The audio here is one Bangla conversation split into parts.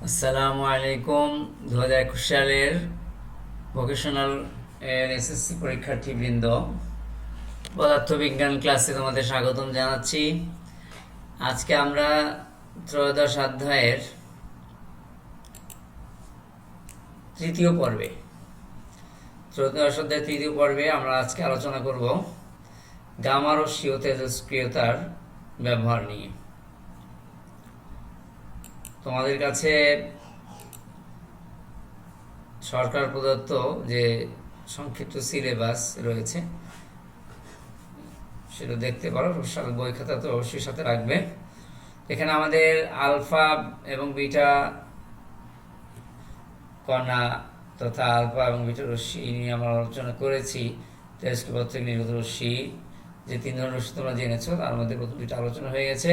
আসসালামু আলাইকুম। 2021 সালের ভোকেশনাল এসএসসি পরীক্ষার্থীবৃন্দ, পদার্থবিজ্ঞান ক্লাসে তোমাদের স্বাগতম জানাচ্ছি। আজকে আমরা ত্রয়োদশ অধ্যায়ের তৃতীয় পর্বে আমরা আজকে আলোচনা করব গামা রশ্মি ও তেজস্ক্রিয়তার ব্যবহার নিয়ে। তোমাদের কাছে সরকার প্রদত্ত যে সংক্ষিপ্ত সিলেবাস রয়েছে সেটা দেখতে পারো, বই খাতা তো অবশ্যই সাথে রাখবে। এখানে আমাদের আলফা এবং বিটা কণা তথা আলফা এবং বিটা রশ্মি নিয়ে আমরা আলোচনা করেছি। তেজস্ক্রিয় থেকে নির্গত রশ্মি, যে তিন ধরনের রশ্মি তোমরা জেনেছো, তার মধ্যে প্রথম দুইটা আলোচনা হয়ে গেছে।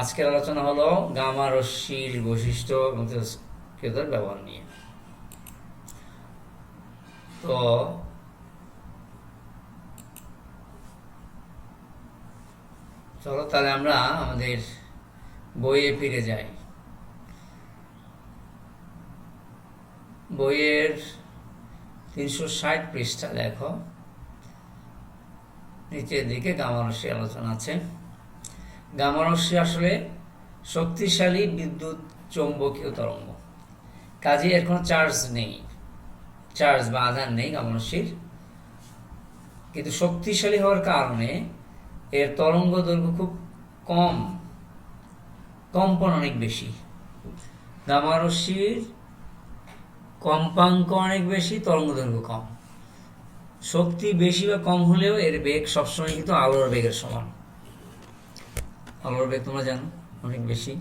আজকের আলোচনা হলো গামা রশ্মির বৈশিষ্ট্য এবং তেজস্ক্রিয়তার ব্যবহার নিয়ে। তো চলো তাহলে আমরা আমাদের বইয়ে ফিরে যাই। বইয়ের 360 পৃষ্ঠা দেখো, নিচের দিকে গামা রশ্মি আলোচনা আছে। গামা রশ্মি আসলে শক্তিশালী বিদ্যুৎ চৌম্বকীয় তরঙ্গ, কাজে এর কোনো চার্জ বা আধান নেই গামা রশ্মির, কিন্তু শক্তিশালী হওয়ার কারণে এর তরঙ্গ দৈর্ঘ্য খুব কম, কম্পন অনেক বেশি। গামা রশ্মির কম্পাঙ্ক অনেক বেশি, তরঙ্গ দৈর্ঘ্য কম। শক্তি বেশি বা কম হলেও এর বেগ সবসময় কিন্তু আলোর বেগের সমান। আলোর বেগ তোমরা জানো অনেক বেশি,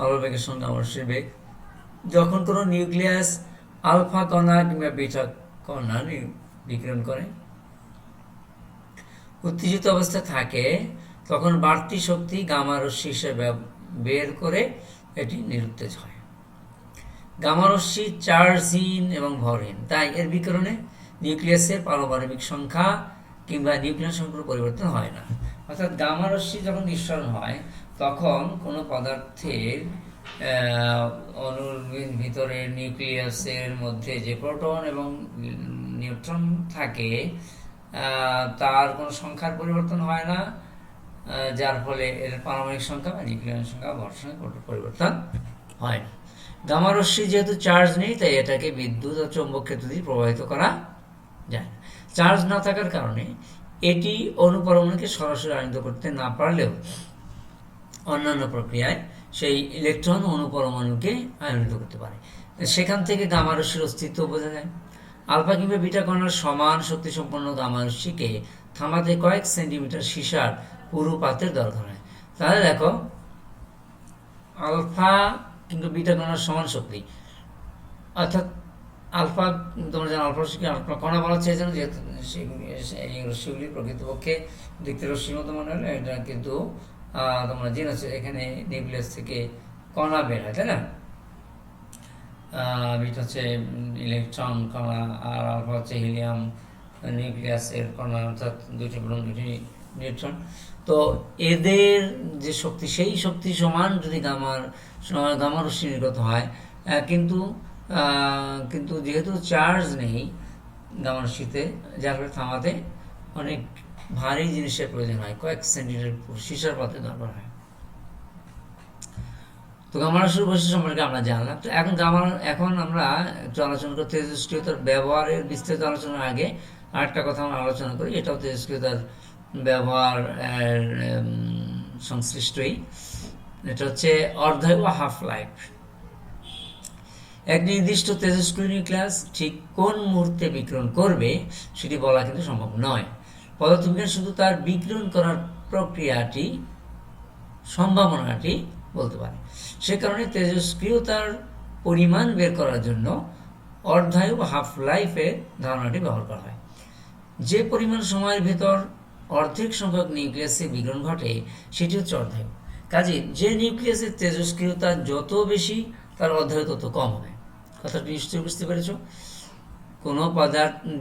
আলোর বেগের সঙ্গে গামা রশ্মির বেগ। যখন কোনো নিউক্লিয়াস আলফা কণা কিংবা বিটা কণা বিকিরণ করে, উত্তেজিত অবস্থায় থাকে, তখন বাড়তি শক্তি গামা রশ্মি হিসেবে বের করে এটি নিরুত্তেজ হয়। গামা রশ্মি চার্জহীন এবং ভরহীন, তাই এর বিকিরণে নিউক্লিয়াসের পারমাণবিক সংখ্যা কিংবা নিউক্লিয়ন সংখ্যার পরিবর্তন হয় না। অর্থাৎ গামা রশ্মি যখন নিঃসরণ হয়, তখন কোনো পদার্থের অণুর ভিতরের নিউক্লিয়াসের মধ্যে যে প্রোটন এবং নিউট্রন থাকে, তার কোনো সংখ্যার পরিবর্তন হয় না, যার ফলে এর পারমাণবিক সংখ্যা বা নিউক্লিয়ন সংখ্যা ভর সংখ্যা পরিবর্তন হয় না। গামা রশ্মি যেহেতু চার্জ নেই, তাই এটাকে বিদ্যুৎ ও চৌম্বক ক্ষেত্র দিয়ে প্রবাহিত করা যায় না। চার্জ না থাকার কারণে এটি অণুপরমাণুকে সরাসরি আনিত করতে না পারলেও অন্যান্য প্রক্রিয়ায় সেই ইলেকট্রন অণুপরমাণুকে আয়নিত করতে পারে। সেখান থেকে গামা রশ্মির অস্তিত্ব বোঝা যায়। আলফা কিংবা বিটা কণার সমান শক্তিসম্পন্ন গামা রশ্মিকে থামাতে কয়েক সেন্টিমিটার সীসার পুরু পাতের দরকার হয়। তাহলে দেখো, আলফা কিন্তু বিটা কণার সমান শক্তি, অর্থাৎ আলফা, তোমরা জানো আলফা রশ্মিকে আলফা কণা বলা চেয়েছেন, যেহেতু এই রশ্মিগুলি প্রকৃতপক্ষে দেখতে রশ্মির মতো মনে হলে এটা কিন্তু তোমরা জেনেছো, এখানে নিউক্লিয়াস থেকে কণা বের হয়, তাই না? বিটা হচ্ছে ইলেকট্রন কণা, আর আলফা হচ্ছে হিলিয়াম নিউক্লিয়াসের কণা, অর্থাৎ দুইটি প্রোটন দুইটি নিউট্রন। তো এদের যে শক্তি, সেই শক্তি সমান যদি গামা রশ্মি নির্গত হয়, কিন্তু কিন্তু যেহেতু চার্জ নেই গামা রশ্মিতে, যার ফলে থামাতে অনেক ভারী জিনিসের প্রয়োজন হয়, কয়েক সেন্টিমিটার সীসার পাতে দরকার হয়। তো গামা রশ্মির বৈশিষ্ট্য সম্পর্কে আমরা জানলাম। তো এখন আমরা একটু আলোচনা করি তেজস্ক্রিয়তার ব্যবহারের বিস্তৃত আলোচনার আগে আরেকটা কথা আমরা আলোচনা করি, এটাও তেজস্ক্রিয়তার ব্যবহার সংশ্লিষ্টই। এটা হচ্ছে অর্ধায়ু বা হাফ লাইফ। এক নির্দিষ্ট তেজস্ক্রিয় নিউক্লিয়াস ঠিক কোন মুহূর্তে বিকিরণ করবে সেটি বলা কিন্তু সম্ভব নয়। পদার্থবিজ্ঞান শুধু তার বিকিরণ করার প্রক্রিয়াটি, সম্ভাবনাটি বলতে পারে। সে কারণে তেজস্ক্রিয়তার পরিমাণ বের করার জন্য অর্ধায়ু বা হাফ লাইফের ধারণাটি ব্যবহার করা হয়। যে পরিমাণ সময়ের ভেতর অর্ধেক সংখ্যক নিউক্লিয়াসে বিকিরণ ঘটে সেটি হচ্ছে অর্ধায়ু। কাজে যে নিউক্লিয়াসের তেজস্ক্রিয়তা যত বেশি, তার অর্ধায়ু তত কম হবে। কথাটি নিশ্চয়ই বুঝতে পেরেছ? কোনো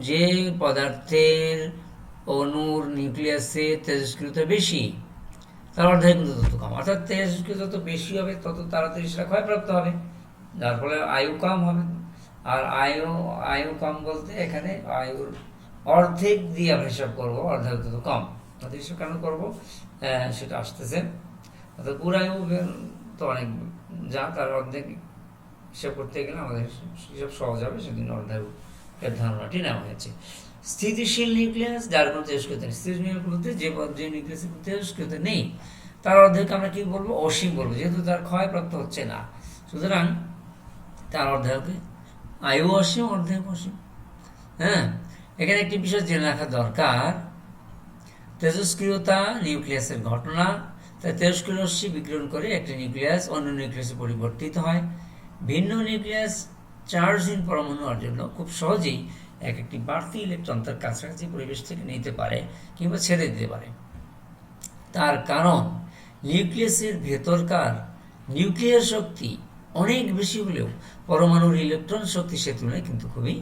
যে পদার্থের অণুর নিউক্লিয়াসে তেজস্ক্রিয়তা বেশি, তার অর্ধায়ু কিন্তু তত কম। অর্থাৎ তেজস্ক্রিয়তা যত বেশি হবে, তত তাড়াতাড়ি সেটা ক্ষয়প্রাপ্ত হবে। যার ফলে আয়ু কম হবে। আর আয়ু কম বলতে এখানে আয়ুর অর্ধেক দিয়ে আমরা হিসাব করবো, অর্ধেক তো কম, অর্ধেক হিসাব কেন করবো সেটা আসতেছে। অর্থাৎ পুরো আয়ু তো অনেক যা, তার অর্ধেক হিসাব করতে গেলে আমাদের হিসাব সহজ হবে, সেদিন অর্ধেক এর ধারণাটি নেওয়া হয়েছে। স্থিতিশীল নিউক্লিয়াস যার কোনো তেজস্ক্রিয়তা নেই, স্থিতিশীল বলতে যে নিউক্লিয়াসের কোনো তেজস্ক্রিয়তা নেই তার অর্ধেক আমরা কি বলবো, অসীম বলবো, যেহেতু তার ক্ষয়প্রাপ্ত হচ্ছে না, সুতরাং তার অর্ধেক আয়ু অসীম, অর্ধেক অসীম। হ্যাঁ, এখানে একটি বিষয় জেনে রাখা দরকার, তেজস্ক্রিয়তা নিউক্লিয়াসের ঘটনা। তাই তেজস্ক্রিয় রশ্মি বিকিরণ করে একটি নিউক্লিয়াস অন্য নিউক্লিয়াসে পরিবর্তিত হয়। ভিন্ন নিউক্লিয়াস চার্জহীন পরমাণু হওয়ার জন্য খুব সহজেই একটি বাড়তি ইলেকট্রন তার কাছাকাছি পরিবেশ থেকে নিতে পারে কিংবা ছেড়ে দিতে পারে। তার কারণ নিউক্লিয়াসের ভেতরকার নিউক্লিয়ার শক্তি অনেক বেশি হলেও পরমাণুর ইলেকট্রন শক্তি সে তুলনায় কিন্তু খুবই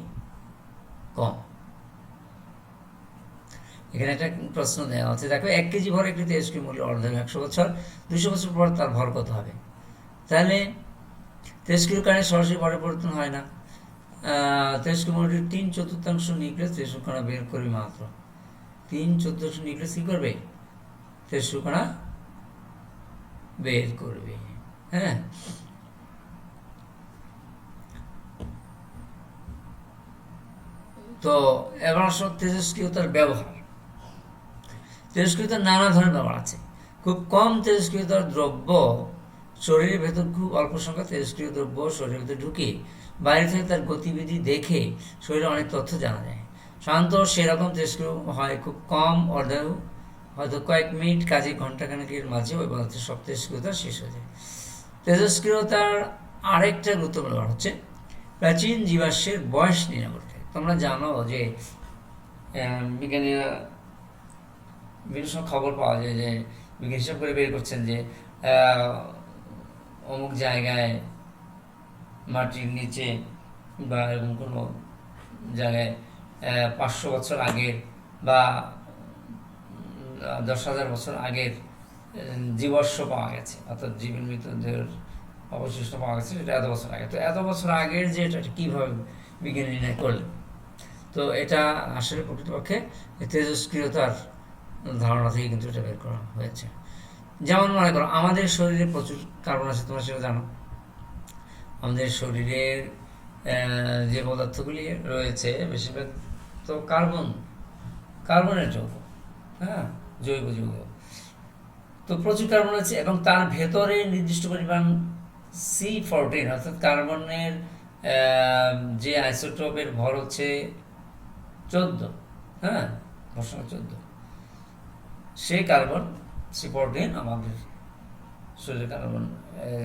কম। এখানে একটা প্রশ্ন দেওয়া আছে, দেখো 1 কেজি ভর একটি তেজস্ক্রিয় মূল্য অর্ধেক 100 বছর, 200 বছর পর তার ভর কত হবে? তাহলে তেজস্ক্রিয় কণায় সরাসরি পরিবর্তন হয় না। তেজস্ক্রিয় মূল্যটির 3/4 নিউক্লিয়াস তেজস্ক্রিয় কণা বের করবে মাত্র। 3/4 নিউক্লিয়াস কি করবে? তেজস্ক্রিয় কণা বের করবে। হ্যাঁ, তো এবার আসলে তেজস্ক্রিয়তার ব্যবহার। তেজস্ক্রিয়তার নানা ধরনের ব্যবহার আছে। খুব কম তেজস্ক্রিয়তার দ্রব্য শরীরের ভেতর, খুব অল্প সংখ্যা তেজস্ক্রিয় দ্রব্য শরীরের ভেতর ঢুকে বাইরে থেকে তার গতিবিধি দেখে শরীরে অনেক তথ্য জানা যায়। সাধারণত সেরকম তেজস্ক্রিয় হয় খুব কম, অর্ধেক হয়তো কয়েক মিনিট কাজে ঘন্টাখানেকের মাঝে ওই পদার্থের সব তেজস্ক্রিয়তা শেষ হয়ে যায়। তেজস্ক্রিয়তার আরেকটা গুরুত্বপূর্ণ ব্যাপার হচ্ছে প্রাচীন জীবাশ্মের বয়স নির্ণয় করতে। তোমরা জানো যে বিজ্ঞানীরা বিভিন্ন সময় খবর পাওয়া যায় যে বিজ্ঞানী হিসাব করে বের করছেন যে অমুক জায়গায় মাটির নিচে বা এরকম কোনো জায়গায় 500 বছর আগের বা 10,000 বছর আগের জীবাশ্ম পাওয়া গেছে, অর্থাৎ জীবন মৃতদের অবশিষ্ট পাওয়া গেছে, সেটা এত বছর আগে। তো এত বছর আগের যে এটা কীভাবে বিজ্ঞানী নির্ণয় করলেন? তো এটা আসলে প্রকৃতপক্ষে তেজস্ক্রিয়তার ধারণা থেকে কিন্তু এটা বের করা হয়েছে। যেমন মনে করো আমাদের শরীরে প্রচুর কার্বন আছে, তোমরা সেটা জানো। আমাদের শরীরের যে পদার্থগুলি রয়েছে বেশিরভাগ তো কার্বনের যৌগ, হ্যাঁ, জৈব যৌগ। তো প্রচুর কার্বন আছে এবং তার ভেতরে নির্দিষ্ট পরিমাণ C14, অর্থাৎ কার্বনের যে আইসোটোপের ভর হচ্ছে 14, হ্যাঁ, ভর সংখ্যা 14। সেই কার্বন C14 আমাদের শরীরে কার্বন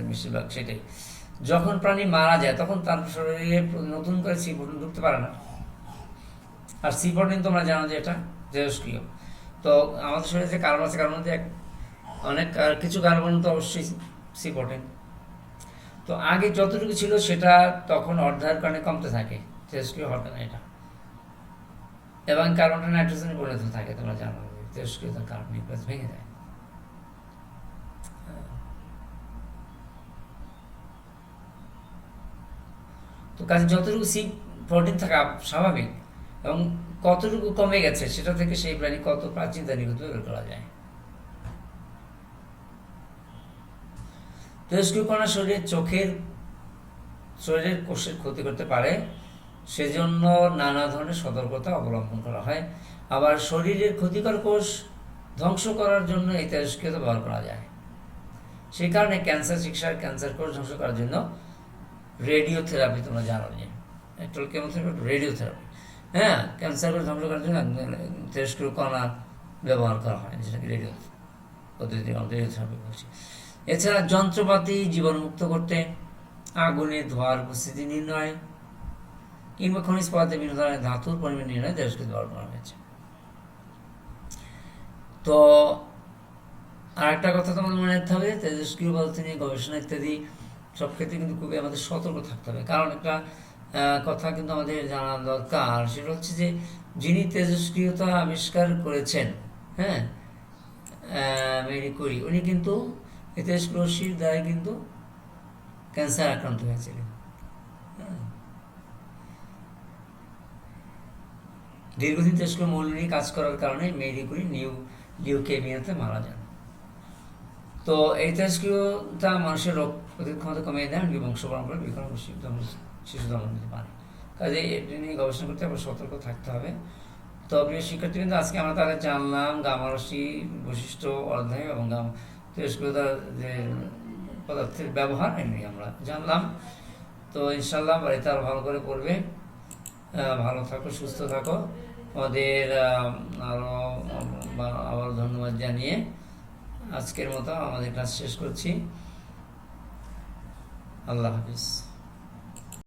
বেশিরভাগ সেটাই। যখন প্রাণী মারা যায় তখন তার শরীরে নতুন করে C14 ঢুকতে পারে না। আর C14 তোমরা জানো যে এটা তেজস্ক্রিয়। তো আমাদের শরীরে যে কার্বন আছে, কার্বন মধ্যে অনেক কিছু কার্বন তো অবশ্যই C14। তো আগে যতটুকু ছিল সেটা তখন অর্ধেকের কারণে কমতে থাকে, তেজস্ক্রিয় হওয়ার কারণে এটা, এবং কার্বনটা নাইট্রোজেনে পরিণত থাকে। তোমরা জানো তেজস্ক্রিয়তার কার্বন নিউক্লিয়াস ভেঙে যায়। তো কাজে যতটুকু C14 থাকা স্বাভাবিক এবং কতটুকু কমে গেছে সেটা থেকে সেই প্রাণী কত প্রাচীন তা নিখুঁত বের করা যায়। তেজস্ক্রিয় কণা শরীরের কোষের ক্ষতি করতে পারে, সেজন্য নানা ধরনের সতর্কতা অবলম্বন করা হয়। আবার শরীরের ক্ষতিকর কোষ ধ্বংস করার জন্য এই তেজস্ক্রিয়তা ব্যবহার করা যায়। সেই কারণে ক্যান্সার চিকিৎসার ক্যান্সার কোষ ধ্বংস করার জন্য রেডিওথেরাপি, তোমরা জানো যে কেমোথেরাপি, রেডিওথেরাপি, হ্যাঁ, ক্যান্সার কোষ ধ্বংস করার জন্য তেজস্ক্রিয় কণা ব্যবহার করা হয়, যেটাকে রেডিও পদ্ধতি রেডিওথেরাপি বলছি। এছাড়া যন্ত্রপাতি জীবাণুমুক্ত করতে, আগুনে ধোঁয়ার উপস্থিতি নির্ণয় কিংবা খনিজ পদার্থে বিভিন্ন ধরনের ধাতুর পরিমাণ নির্ণয় তেজস্ক্রিয় ব্যবহার করা হয়েছে। তো আর একটা কথা তোমাদের মনে রাখতে হবে, তেজস্ক্রিয় পদার্থ নিয়ে গবেষণা ইত্যাদি সব ক্ষেত্রে কিন্তু খুবই আমাদের সতর্ক থাকতে হবে। কারণ একটা কথা কিন্তু আমাদের জানা দরকার, সেটা হচ্ছে যে যিনি তেজস্ক্রিয়তা আবিষ্কার করেছেন, হ্যাঁ, মেরি কুরি, উনি কিন্তু তেজস্ক্রিয় রশ্মির দ্বারা কিন্তু ক্যান্সার আক্রান্ত হয়েছিলেন। দীর্ঘদিন তেজস্ক্রিয় মৌল নিয়ে কাজ করার কারণে মেরি কুরি লিউকেমিয়াতে মারা যান। তো এই তেজস্ক্রিয়তা মানুষের রোগ প্রতিরোধ ক্ষমতা কমিয়ে দেয়, এমনকি বংশ পরম্পরা বিকরণ শিশু জন্ম দিতে পারে। কাজে এটি নিয়ে গবেষণা করতে আবার সতর্ক থাকতে হবে। তো প্রিয় শিক্ষার্থীবৃন্দ, আজকে আমরা তাহলে জানলাম গামারসি বৈশিষ্ট্য অধ্যায় এবং তেজস্ক্রিয়তার যে পদার্থের ব্যবহার নিয়ে আমরা জানলাম। তো ইনশাল্লাহ বাড়িতে আরও ভালো করে পড়বে। ভালো থাকো, সুস্থ থাকো। আমাদের আরও আবার ধন্যবাদ জানিয়ে আজকের মতো আমাদের ক্লাস শেষ করছি। আল্লাহ হাফিজ।